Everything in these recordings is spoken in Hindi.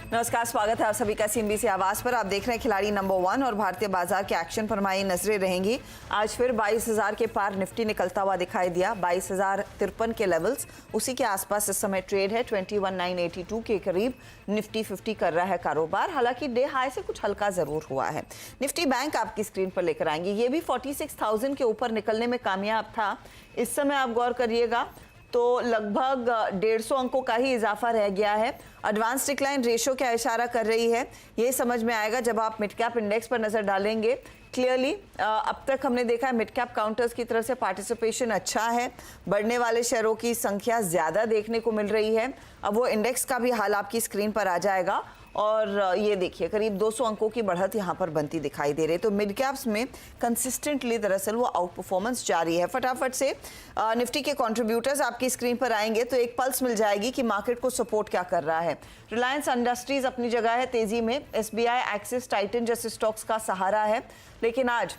नमस्कार, स्वागत है आप सभी का सीएनबीसी आवाज पर। आप देख रहे हैं खिलाड़ी नंबर 1 और भारतीय बाजार के एक्शन पर हमारी नजरें रहेंगी। आज फिर 22,000 के पार निफ्टी निकलता हुआ दिखाई दिया। 22,053 के लेवल्स, उसी के आसपास इस समय ट्रेड है। 21,982 के करीब निफ्टी 50 कर रहा है कारोबार। हालांकि डे हाई से कुछ हल्का जरूर हुआ है। निफ्टी बैंक आपकी स्क्रीन पर लेकर आएंगे। ये भी 46,000 के ऊपर निकलने में कामयाब था। इस समय आप गौर करिएगा तो लगभग 150 अंकों का ही इजाफा रह गया है। एडवांस डिक्लाइन रेशियो क्या इशारा कर रही है, ये समझ में आएगा जब आप मिड कैप इंडेक्स पर नजर डालेंगे। क्लियरली अब तक हमने देखा है मिड कैप काउंटर्स की तरफ से पार्टिसिपेशन अच्छा है, बढ़ने वाले शेयरों की संख्या ज्यादा देखने को मिल रही है। अब वो इंडेक्स का भी हाल आपकी स्क्रीन पर आ जाएगा और ये देखिए करीब 200 अंकों की बढ़त यहाँ पर बनती दिखाई दे रही है। तो मिड कैप्स में कंसिस्टेंटली दरअसल वो आउट परफॉर्मेंस जारी है। फटाफट से निफ्टी के कंट्रीब्यूटर्स आपकी स्क्रीन पर आएंगे तो एक पल्स मिल जाएगी कि मार्केट को सपोर्ट क्या कर रहा है। रिलायंस इंडस्ट्रीज अपनी जगह है तेजी में। एसबीआई, एक्सिस, टाइटन जैसे स्टॉक्स का सहारा है। लेकिन आज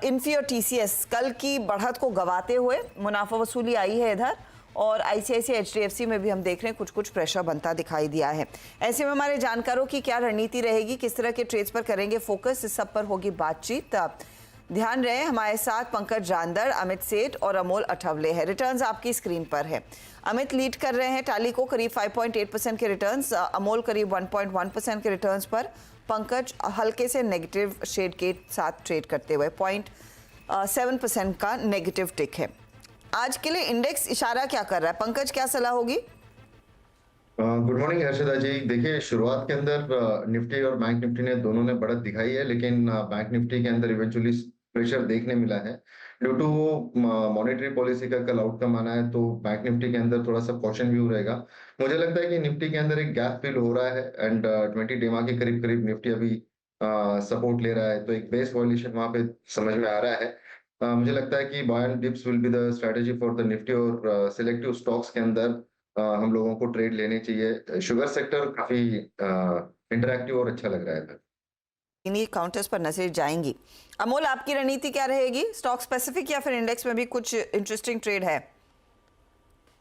इन्फी और टीसीएस कल की बढ़त को गवाते हुए मुनाफा वसूली आई है इधर, और आईसीआईसीआई, एचडीएफसी में भी हम देख रहे हैं कुछ प्रेशर बनता दिखाई दिया है। ऐसे में हमारे जानकारों की क्या रणनीति रहेगी, किस तरह के ट्रेड्स पर करेंगे फोकस, इस सब पर होगी बातचीत। ध्यान रहे हमारे साथ पंकज जानदर, अमित सेठ और अमोल अठवले हैं। रिटर्न्स आपकी स्क्रीन पर है। अमित लीड कर रहे हैं टाली को करीब 5.8% के रिटर्न्स, अमोल करीब 1.1% के रिटर्न्स पर, पंकज हल्के से नेगेटिव शेड के साथ ट्रेड करते हुए 0.7% का नेगेटिव टिक है। आज के लिए इंडेक्स इशारा क्या कर रहा है, पंकज क्या सलाह होगी? गुड मॉर्निंग हर्षदा जी। देखिए, शुरुआत के अंदर निफ्टी और बैंक निफ्टी ने दोनों ने बढ़त दिखाई है, लेकिन बैंक निफ्टी के अंदर इवेंचुअली प्रेशर देखने मिला है ड्यू टू मॉनेटरी पॉलिसी का कल आउटकम आना है। तो बैंक निफ्टी के अंदर थोड़ा सा कॉशन व्यू रहेगा। मुझे लगता है कि निफ्टी के अंदर एक गैप फिल हो रहा है एंड 20 डेमा के करीब करीब निफ्टी अभी सपोर्ट ले रहा है, तो एक बेस वॉल्यूशन वहां पे समझ में आ रहा है। मुझे लगता है कि buy and dips will be the strategy for the Nifty और सिलेक्टिव स्टॉक्स के अंदर हम लोगों को ट्रेड लेने चाहिए। शुगर सेक्टर काफी इंटरैक्टिव और अच्छा लग रहा है। इन्हीं काउंटर्स पर नजर जाएंगी। अमोल, आपकी रणनीति क्या रहेगी, स्टॉक स्पेसिफिक या फिर इंडेक्स में भी कुछ इंटरेस्टिंग ट्रेड है?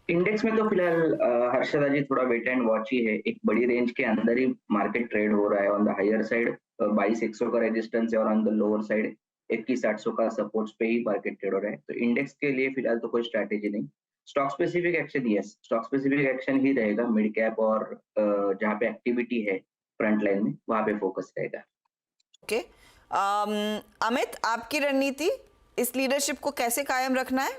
इंडेक्स में तो फिलहाल हर्षदा जी थोड़ा वेट एंड वॉच ही है। एक बड़ी रेंज के अंदर ही मार्केट ट्रेड हो रहा है। ऑन द हायर साइड 22,100 का रेजिस्टेंस है और ऑन द लोअर साइड 21,800 का सपोर्ट्स पे ही मार्केट ट्रेड हो रहा है। तो इंडेक्स के लिए फिलहाल तो कोई स्ट्रैटेजी नहीं। Stock specific action, yes, stock specific action ही रहेगा। मिड कैप और जहाँ पे एक्टिविटी है फ्रंट लाइन में, वहां पे फोकस रहेगा। ओके, अमित, आपकी रणनीति, इस लीडरशिप को कैसे कायम रखना है?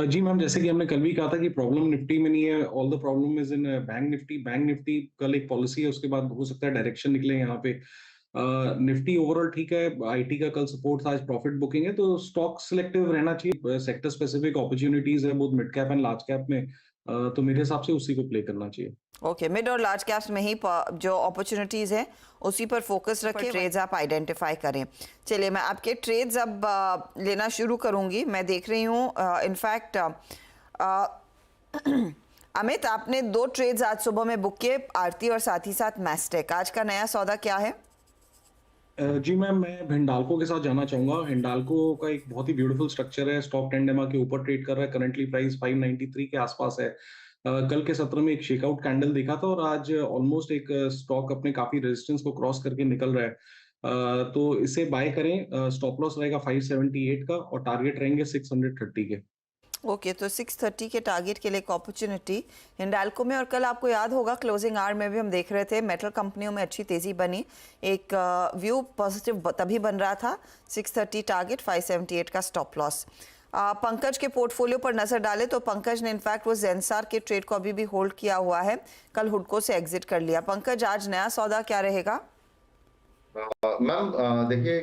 जी मैम, जैसे कि हमने कल भी कहा था कि प्रॉब्लम निफ्टी में नहीं है, all the problem is in bank Nifty. Bank Nifty कल एक पॉलिसी है, उसके बाद हो सकता है डायरेक्शन निकले यहाँ पे। निफ्टी ओवरऑल ठीक है। आईटी का कल सपोर्ट था, आज प्रॉफिट बुकिंग है, तो स्टॉक सिलेक्टिव रहना चाहिए। सेक्टर स्पेसिफिक अपॉर्चुनिटीज है both mid cap and large cap में, तो मेरे हिसाब से उसी को प्ले करना चाहिए। ओके, मिड और लार्ज कैप्स में ही जो अपॉर्चुनिटीज है उसी पर फोकस रखें, ट्रेड्स आप आइडेंटिफाई करें। चलिए, मैं आपके ट्रेड्स अब लेना शुरू करूंगी। मैं देख रही हूँ इनफैक्ट अमित, आपने 2 ट्रेड्स आज सुबह में बुक किए, आरती और साथ ही साथ मैस्टेक। आज का नया सौदा क्या है? जी मैम, मैं हिंडाल्को के साथ जाना चाहूंगा। हिंडाल्को का एक बहुत ही ब्यूटीफुल स्ट्रक्चर है, स्टॉक 10 डेमा के ऊपर ट्रेड कर रहा है। करंटली प्राइस 593 के आसपास है। कल के सत्र में एक शेकआउट कैंडल देखा था और आज ऑलमोस्ट एक स्टॉक अपने काफी रेजिस्टेंस को क्रॉस करके निकल रहा है। तो इसे बाय करें। स्टॉप लॉस रहेगा 578 का और टारगेट रहेंगे 630 के। ओके, तो 630 के टारगेट के लिए एक अपॉर्चुनिटी हिंडाल्को में। और कल आपको याद होगा क्लोजिंग आवर में भी हम देख रहे थे मेटल कंपनियों में अच्छी तेजी बनी, एक व्यू पॉजिटिव तभी बन रहा था। 630 टारगेट, 578 का स्टॉप लॉस। पंकज के पोर्टफोलियो पर नजर डालें तो पंकज ने इनफैक्ट वो जेंसार के ट्रेड को अभी भी होल्ड किया हुआ है, कल हुडको से एग्जिट कर लिया। पंकज, आज नया सौदा क्या रहेगा? मैम देखिए,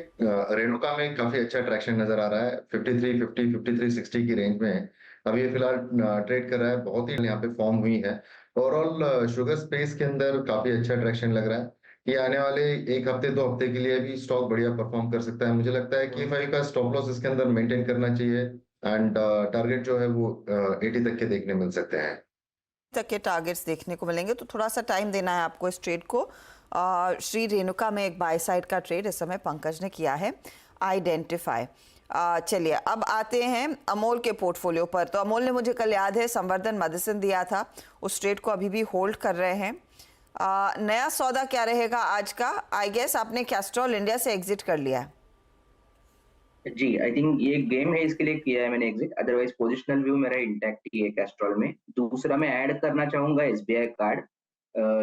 रेणुका में काफी अच्छा ट्रैक्शन नजर आ रहा है। 5350 5360 की रेंज में अभी ये फिलहाल ट्रेड कर रहा है। बहुत ही यहाँ पे फॉर्म हुई है। ओवरऑल शुगर स्पेस के अंदर काफी अच्छा ट्रैक्शन लग रहा है। ये आने वाले 1 हफ्ते 2 हफ्ते के लिए भी स्टॉक बढ़िया परफॉर्म कर सकता है। मुझे लगता है कि 5 का स्टॉप लॉस इसके अंदर मेंटेन करना चाहिए एंड टारगेट जो है वो 80 तक के देखने मिल सकते हैं। तक के टारगेट्स देखने को मिलेंगे, तो थोड़ा सा टाइम देना है आपको इस ट्रेड को। श्री रेणुका में एक बाय साइड का ट्रेड इस समय पंकज ने किया है आइडेंटिफाई। चलिए, अब आते हैं अमोल के पोर्टफोलियो पर। तो अमोल ने मुझे कल याद है संवर्धन मेडिसिन दिया था, उस ट्रेड को अभी भी होल्ड कर रहे हैं। नया सौदा क्या रहेगा आज का? आई गेस आपने कैस्ट्रॉल इंडिया से एग्जिट कर लिया है। जी, आई थिंक ये गेम है, इसके लिए किया है मैंने एग्जिट, अदरवाइज पोजिशनल व्यू मेरा इंटैक्ट ही है कैस्ट्रॉल में। दूसरा मैं ऐड करना चाहूंगा एसबीआई कार्ड,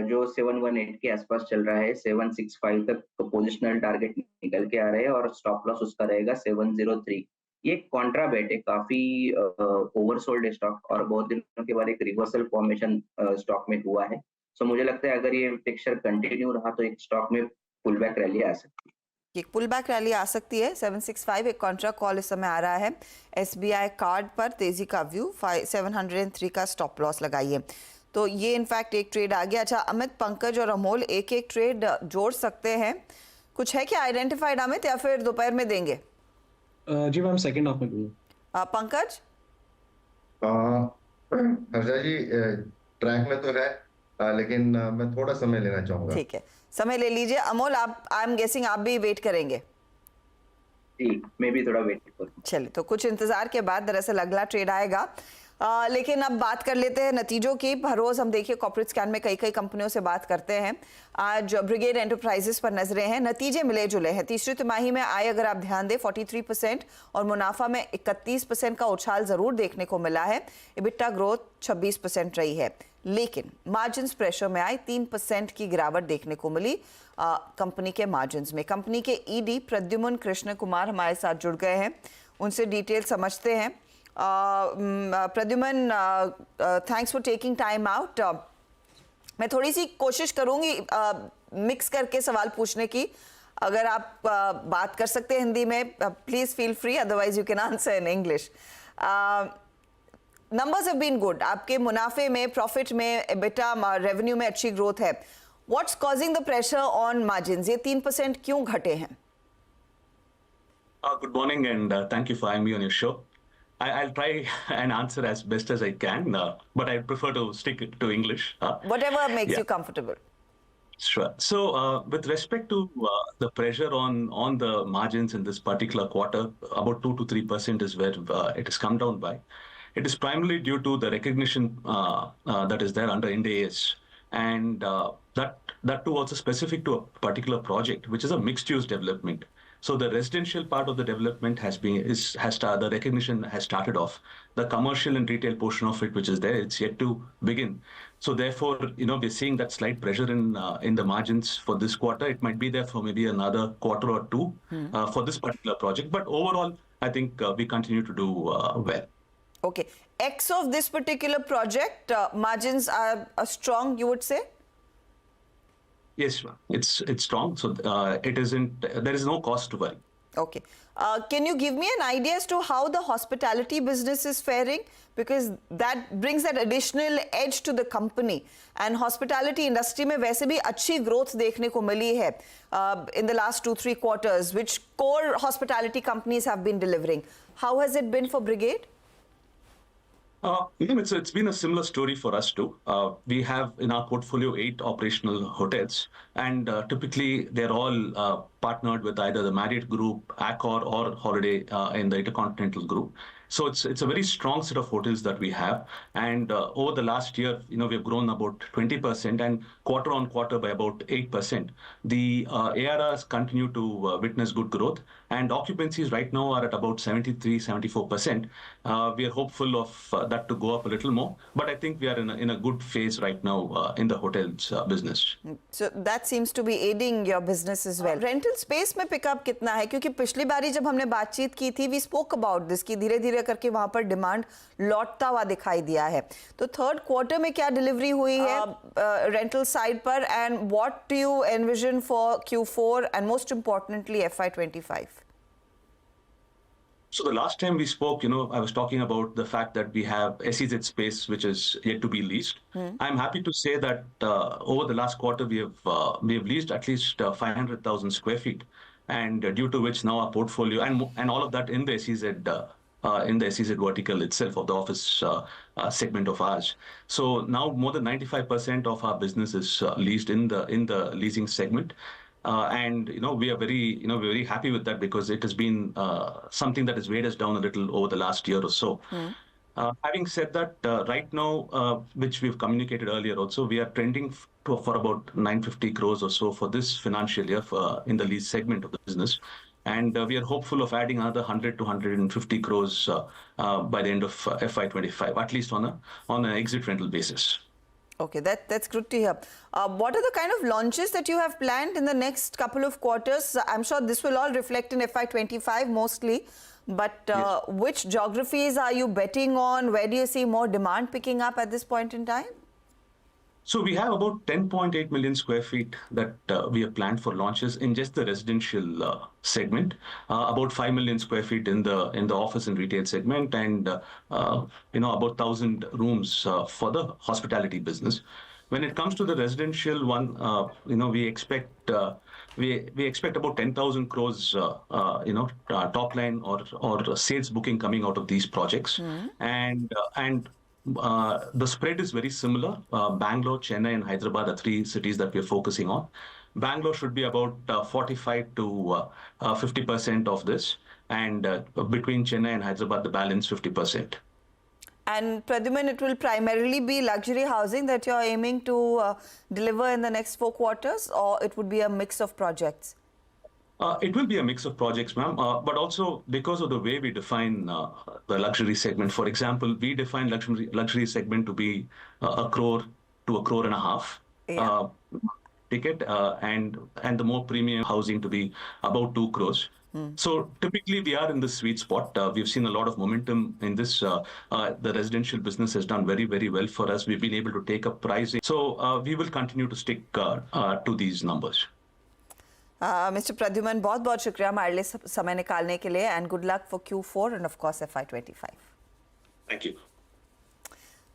जो 718 के आसपास चल रहा है, 765 तक पोजिशनल टारगेट निकल के आ रहे हैं और स्टॉप लॉस उसका रहेगा 703। ये कॉन्ट्रा बेट है, काफी ओवरसोल्ड है स्टॉक और बहुत दिनों के बाद एक रिवर्सल फॉर्मेशन स्टॉक में हुआ है। सो मुझे लगता है अगर ये पिक्चर कंटिन्यू रहा तो एक स्टॉक में पुल बैक रैली आ सकती है। एक पुल बैक रैली आ सकती है। 765 एक कॉन्ट्रा कॉल इस समय आ रहा है। एसबीआई कार्ड पर तेजी का व्यू, 703 का स्टॉप लॉस लगाइए। तो ये इनफैक्ट एक ट्रेड आ गया। अच्छा, अमित, पंकज और अमोल एक एक ट्रेड जोड़ सकते हैं। कुछ है क्या आइडेंटिफाइड अमित, या फिर दोपहर में देंगे? जी मैम, सेकंड हाफ में दूंगा। पंकज? हर्षा जी ट्रैक में तो है, लेकिन मैं थोड़ा समय लेना चाहूंगा। ठीक है, समय ले लीजिए। अमोल, आप, आई एम गेसिंग आप भी वेट करेंगे। जी, मैं भी थोड़ा वेट करूँ। चलिए, तो कुछ इंतजार के बाद दरअसल अगला ट्रेड आएगा। लेकिन अब बात कर लेते हैं नतीजों की। हर रोज हम देखिए कॉर्पोरेट स्कैन में कई कंपनियों से बात करते हैं। आज ब्रिगेड एंटरप्राइजेस पर नजरें हैं। नतीजे मिले जुले हैं। तीसरी तिमाही में आय अगर आप ध्यान दें 43% और मुनाफा में 31% का उछाल जरूर देखने को मिला है। इबिट्टा ग्रोथ 26% रही है, लेकिन मार्जिन प्रेशर में आई 3% की गिरावट देखने को मिली कंपनी के मार्जिन में। कंपनी के ईडी प्रद्युमन कृष्ण कुमार हमारे साथ जुड़ गए हैं, उनसे डिटेल समझते हैं। Pradyuman, thanks for taking time out. मैं थोड़ी सी कोशिश करूंगी मिक्स करके सवाल पूछने की। अगर आप बात कर सकते हैं हिंदी में, please feel free, otherwise you can answer in English. Numbers have been good, आपके मुनाफे में, प्रॉफिट में, एबिटा, रेवेन्यू में अच्छी ग्रोथ है। What's causing the pressure on margins? ये 3% क्यों घटे हैं? Good morning and thank you for having me on your show. I'll try and answer as best as I can, but I prefer to stick to English. Whatever makes yeah. you comfortable. Sure. So, with respect to the pressure on the margins in this particular quarter, about 2 to 3% is where it has come down by. It is primarily due to the recognition that is there under Ind AS, and that too also specific to a particular project, which is a mixed-use development. So the residential part of the development the recognition has started off. The commercial and retail portion of it, which is there, it's yet to begin. So therefore, we're seeing that slight pressure in the margins for this quarter. It might be there for maybe another quarter or two for this particular project. But overall, I think we continue to do well. Okay. X of this particular project, margins are strong, you would say? Yes, it's strong. So there is no cost to worry. Okay. Can you give me an idea as to how the hospitality business is faring? Because that brings that additional edge to the company. And hospitality industry में वैसे भी अच्छी growth देखने को मिली है in the last 2-3 quarters, which core hospitality companies have been delivering. How has it been for Brigade? It's been a similar story for us too. We have in our portfolio 8 operational hotels, and typically they're all partnered with either the Marriott Group, Accor, or Holiday in the Intercontinental Group. So it's a very strong set of hotels that we have, and over the last year, we've grown about 20%, and quarter on quarter by about 8%. The ARRs continue to witness good growth, and occupancies right now are at about 73-74%. We are hopeful of that to go up a little more, but I think we are in a good phase right now in the hotels business. So that seems to be aiding your business as well. Rental space में पिकअप कितना है? क्योंकि पिछली बारी जब हमने बातचीत की थी, we spoke about this कि धीरे धीरे करके वहां पर डिमांड लौटता हुआ दिखाई दिया है। तो थर्ड क्वार्टर में क्या डिलीवरी हुई है रेंटल साइड पर, and what do you envision for Q4 and most importantly FY25? So the last time we spoke, I was talking about the fact that we have SEZ space which is yet to be leased. I'm happy to say that over the last quarter we have leased at least 500,000 square feet, and due to which now our portfolio and all of that in the SEZ vertical itself of the office segment of ours. So now more than 95% of our business is leased in the leasing segment. And we are very happy with that, because it has been something that has weighed us down a little over the last year or so. Having said that, right now, which we've communicated earlier also, we are trending for about 950 crores or so for this financial year in the lease segment of the business. And we are hopeful of adding another 100 to 150 crores by the end of FY25, at least on an exit rental basis. Okay, that's good to hear. What are the kind of launches that you have planned in the next couple of quarters? I'm sure this will all reflect in FY25 mostly, but Yes. which geographies are you betting on? Where do you see more demand picking up at this point in time? So we have about 10.8 million square feet that we have planned for launches in just the residential segment, about 5 million square feet in the office and retail segment, and about 1,000 rooms for the hospitality business. When it comes to the residential one, we expect about 10,000 crores, top line or sales booking coming out of these projects, and the spread is very similar. Bangalore, Chennai, and Hyderabad are three cities that we're focusing on. Bangalore should be about 45 to 50% of this, and between Chennai and Hyderabad, the balance 50%. And Pradyuman, it will primarily be luxury housing that you're aiming to deliver in the next 4 quarters, or it would be a mix of projects? It will be a mix of projects, ma'am, but also because of the way we define the luxury segment. For example, we define luxury segment to be 1 crore to 1.5 crore Yeah. ticket, and the more premium housing to be about 2 crores. So typically we are in the sweet spot. We've seen a lot of momentum in this. The residential business has done very, very well for us. We've been able to take up pricing. So we will continue to stick to these numbers. Mr. Pradyuman, बहुत शुक्रिया हमारे लिए समय निकालने के लिए, and good luck for Q4 and of course FY25. Thank you.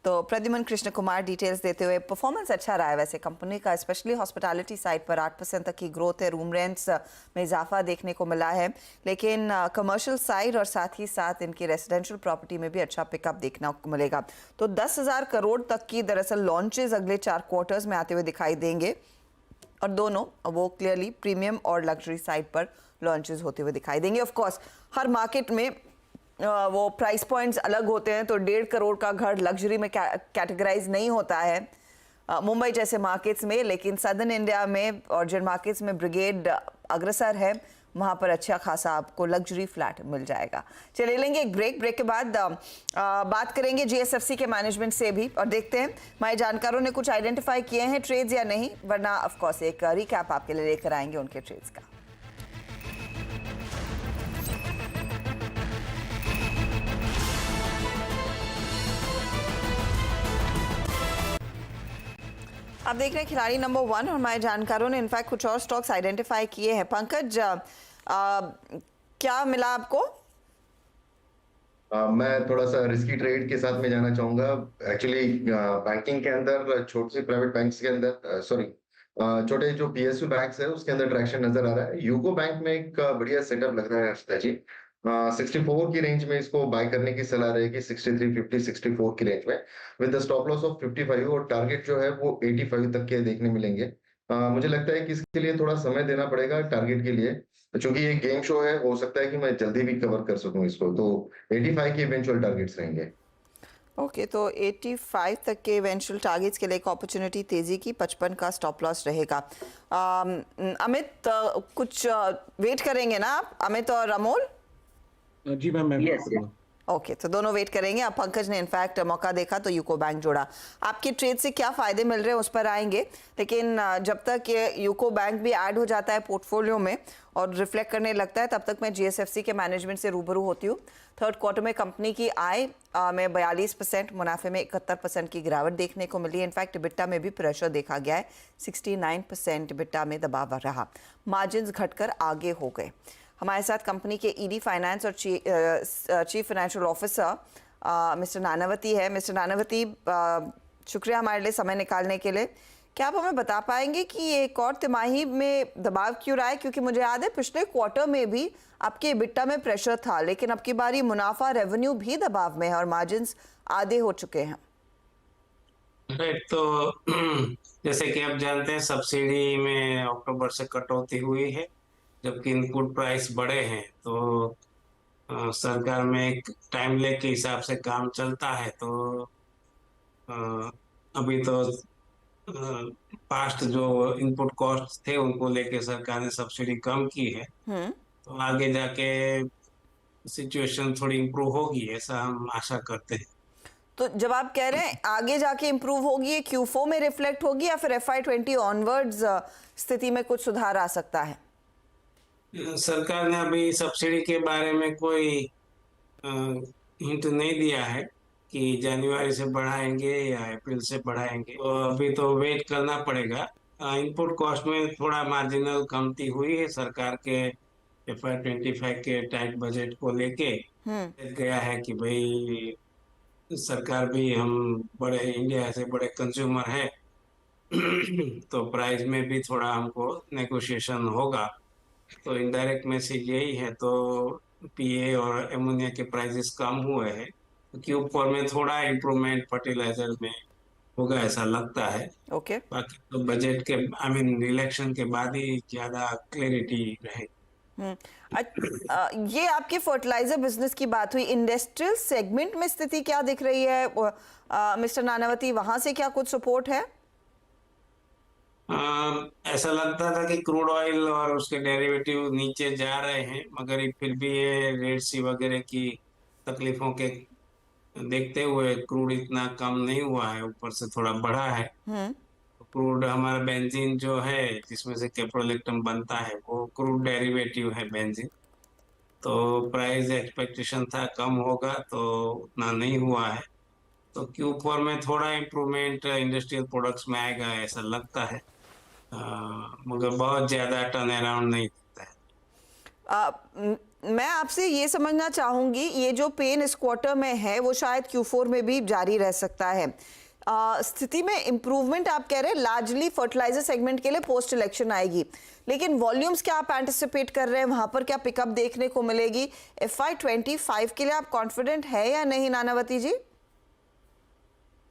तो प्रद्युमन कृष्ण कुमार डिटेल्स देते हुए, परफॉर्मेंस अच्छा रहा है वैसे कंपनी का, स्पेशली हॉस्पिटैलिटी साइड पर 8% तक की ग्रोथ है, रूम रेंट्स में इजाफा देखने को मिला है, लेकिन कमर्शियल साइड और साथ ही साथ इनकी रेजिडेंशियल प्रॉपर्टी में भी अच्छा पिकअप देखने को मिलेगा। तो 10,000 करोड़ तक की दरअसल लॉन्चेस अगले 4 क्वार्टर्स में आते हुए दिखाई देंगे, और दोनों वो क्लियरली प्रीमियम और लग्जरी साइड पर लॉन्चेस होते हुए दिखाई देंगे। ऑफ कोर्स हर मार्केट में वो प्राइस पॉइंट्स अलग होते हैं, तो 1.5 करोड़ का घर लग्जरी में कैटेगराइज नहीं होता है मुंबई जैसे मार्केट्स में, लेकिन सदर्न इंडिया में और जिन मार्केट्स में ब्रिगेड अग्रसर है वहाँ पर अच्छा खासा आपको लग्जरी फ्लैट मिल जाएगा। चलिए लेंगे एक ब्रेक के बाद बात करेंगे जीएसएफसी के मैनेजमेंट से भी, और देखते हैं हमारे जानकारों ने कुछ आइडेंटिफाई किए हैं ट्रेड्स या नहीं, वरना ऑफ कोर्स एक रिकैप आपके लिए लेकर आएंगे उनके ट्रेड्स का। आप देख रहे हैं खिलाड़ी नंबर 1, और हमारे जानकारों ने इनफैक्ट कुछ और स्टॉक्स आइडेंटिफाई किए हैं। पंकज, क्या मिला आपको? मैं थोड़ा सा रिस्की ट्रेड के साथ में जाना चाहूंगा। एक्चुअली बैंकिंग के अंदर छोटे से प्राइवेट बैंक्स के अंदर छोटे जो पीएसयू बैंक्स है उसके अंदर ट्रैक्शन नजर आ रहा है। यूको बैंक में एक बढ़िया सेटअप लग रहा है हर्षदा जी। 64 की रेंज में इसको बाय करने की सलाह रहेगी, 6350 64 की रेंज में, with the stop loss of 55, और टारगेट जो है वो 85 तक के देखने मिलेंगे। मुझे लगता है कि इसके लिए थोड़ा समय देना पड़ेगा टारगेट के लिए, क्योंकि ये गेम शो है, हो सकता है कि मैं जल्दी भी कवर कर सकूं इसको, तो 85 के इवेंचुअल टारगेट्स रहेंगे। ओके, तो 85 तक के इवेंचुअल टारगेट्स के लिए एक अपॉर्चुनिटी तेजी की, 55 का स्टॉप लॉस रहेगा। अमित, कुछ वेट करेंगे ना आप, अमित और अमोल? जी मैम, मैं Yes, yes. ओके, तो दोनों वेट करेंगे। अब पंकज ने इनफैक्ट मौका देखा तो यूको बैंक जोड़ा। आपके ट्रेड से क्या फायदे मिल रहे हैं उस पर आएंगे, लेकिन जब तक ये यूको बैंक भी ऐड हो जाता है पोर्टफोलियो में और रिफ्लेक्ट करने लगता है, तब तक मैं जीएसएफसी के मैनेजमेंट से रूबरू होती हूँ। 3rd क्वार्टर में कंपनी की आय में 42%, मुनाफे में 71% की गिरावट देखने को मिली। इनफैक्ट बिट्टा में भी प्रेशर देखा गया है, 69% बिट्टा में दबाव रहा, मार्जिन घटकर आगे हो गए। हमारे साथ कंपनी के ईडी फाइनेंस और chief financial officer mister Nanavati है। मिस्टर नानावती, शुक्रिया हमारे लिए समय निकालने के लिए। क्या आप हमें बता पाएंगे कि ये एक और तिमाही में दबाव क्यों रहा है? क्योंकि मुझे याद है पिछले क्वार्टर में भी आपके बिट्टा में प्रेशर था, लेकिन अब की बारी मुनाफा रेवेन्यू भी दबाव में है और मार्जिन आधे हो चुके हैं। राइट, तो जैसे कि आप जानते हैं सब्सिडी में अक्टूबर से कटौती हुई है, जबकि इनपुट प्राइस बढ़े हैं, तो सरकार में एक टाइमले के हिसाब से काम चलता है, तो अ, अभी तो पास्ट जो इनपुट कॉस्ट थे उनको लेके सरकार ने सब्सिडी कम की है, तो आगे जाके सिचुएशन थोड़ी इम्प्रूव होगी, ऐसा हम आशा करते हैं। तो जब आप कह रहे हैं आगे जाके इम्प्रूव होगी, ये Q4 में रिफ्लेक्ट होगी या फिर FY20 ऑनवर्ड्स स्थिति में कुछ सुधार आ सकता है? सरकार ने अभी सब्सिडी के बारे में कोई हिंट नहीं दिया है कि जनवरी से बढ़ाएंगे या अप्रैल से बढ़ाएंगे, तो अभी तो वेट करना पड़ेगा। इनपुट कॉस्ट में थोड़ा मार्जिनल कमती हुई है, सरकार के FY25 के टाइट बजट को लेके गया है कि भाई सरकार भी, हम बड़े इंडिया से बड़े कंज्यूमर है तो प्राइस में भी थोड़ा हमको नेगोशिएशन होगा, तो इनडायरेक्ट मैसेज यही है। तो पीए और एमोनिया के प्राइसेस कम हुए हैं, तो Q4 में थोड़ा इम्प्रूवमेंट फर्टिलाइजर में होगा ऐसा लगता है। ओके। बाकी तो बजट के इलेक्शन के बाद ही ज्यादा क्लैरिटी रहेगी। ये आपके फर्टिलाइजर बिजनेस की बात हुई, इंडस्ट्रियल सेगमेंट में स्थिति क्या दिख रही है मिस्टर नानावती, वहां से क्या कुछ सपोर्ट है? ऐसा लगता था कि क्रूड ऑयल और उसके डेरिवेटिव नीचे जा रहे हैं, मगर फिर भी ये रेड सी वगैरह की तकलीफों के देखते हुए क्रूड इतना कम नहीं हुआ है, ऊपर से थोड़ा बढ़ा है। क्रूड हमारा बेंजीन जो है जिसमें से कैप्रोलेक्टम बनता है, वो क्रूड डेरिवेटिव है बेंजीन, तो प्राइस एक्सपेक्टेशन था कम होगा, तो उतना नहीं हुआ है। तो Q4 में थोड़ा इम्प्रूवमेंट इंडस्ट्रियल प्रोडक्ट्स में आएगा ऐसा लगता है, मगर बहुत ज्यादा टर्न अराउंड नहीं दिखता है। मैं आपसे ये समझना चाहूंगी, ये जो पेन इस क्वार्टर में है वो शायद Q4 में भी जारी रह सकता है। स्थिति में इम्प्रूवमेंट आप कह रहे हैं लार्जली फर्टिलाइजर सेगमेंट के लिए पोस्ट इलेक्शन आएगी, लेकिन वॉल्यूम्स क्या आप एंटिसिपेट कर रहे हैं, वहां पर क्या पिकअप देखने को मिलेगी? FY25 के लिए आप कॉन्फिडेंट है या नहीं नानावती जी?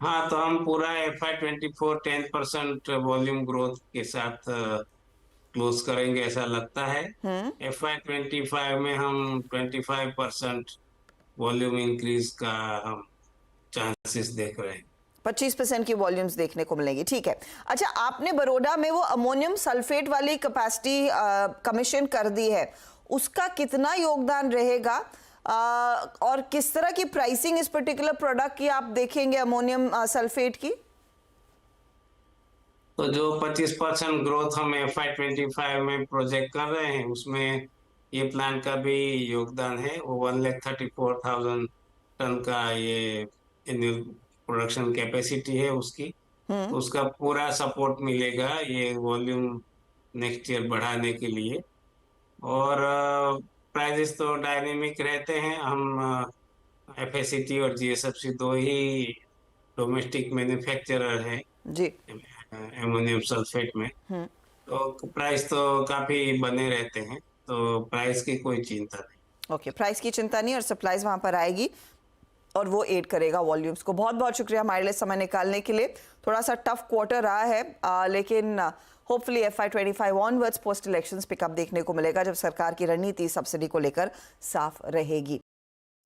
हाँ, तो हम पूरा FY24 10% वॉल्यूम ग्रोथ के साथ क्लोज करेंगे ऐसा लगता है। FY25 में हम 25% वॉल्यूम इंक्रीज का हम चांसेस देख रहे हैं। 25% की वॉल्यूम्स देखने को मिलेंगी, ठीक है। अच्छा, आपने बड़ौदा में वो अमोनियम सल्फेट वाली कैपेसिटी कमीशन कर दी है, उसका कितना योगदान रहेगा और किस तरह की प्राइसिंग इस पर्टिकुलर प्रोडक्ट की आप देखेंगे अमोनियम सल्फेट की? तो जो 25% ग्रोथ हम FY25 में प्रोजेक्ट कर रहे हैं, उसमें ये प्लांट का भी योगदान है। वो 1,34,000 टन का ये एनुअल प्रोडक्शन कैपेसिटी है उसकी, तो उसका पूरा सपोर्ट मिलेगा ये वॉल्यूम नेक्स्ट ईयर बढ़ाने के लिए। और प्राइजेस तो डायनेमिक रहते हैं। हम FACT और GSFC दो ही डोमेस्टिक मैन्युफैक्चरर हैं जी एमोनियम सल्फेट में, तो प्राइस तो काफी बने रहते हैं, तो प्राइस की कोई चिंता नहीं। ओके, प्राइस की चिंता नहीं और सप्लाईज वहां पर आएगी और वो एड करेगा वॉल्यूम्स को। बहुत बहुत शुक्रिया हमारे लिए समय निकालने के लिए। थोड़ा सा टफ क्वार्टर रहा है, लेकिन hopefully FY25 onwards post elections pickup देखने को मिलेगा जब सरकार की रणनीति सब्सिडी को लेकर साफ रहेगी।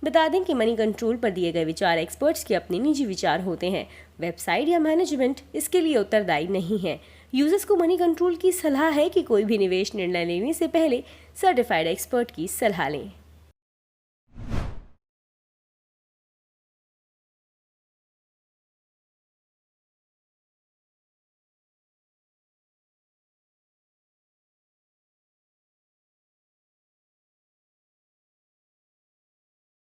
बता दें कि मनी कंट्रोल पर दिए गए विचार एक्सपर्ट्स के अपने निजी विचार होते हैं। वेबसाइट या मैनेजमेंट इसके लिए उत्तरदायी नहीं है। यूजर्स को मनी कंट्रोल की सलाह है कि कोई भी निवेश निर्णय लेने से पहले सर्टिफाइड एक्सपर्ट की सलाह लें।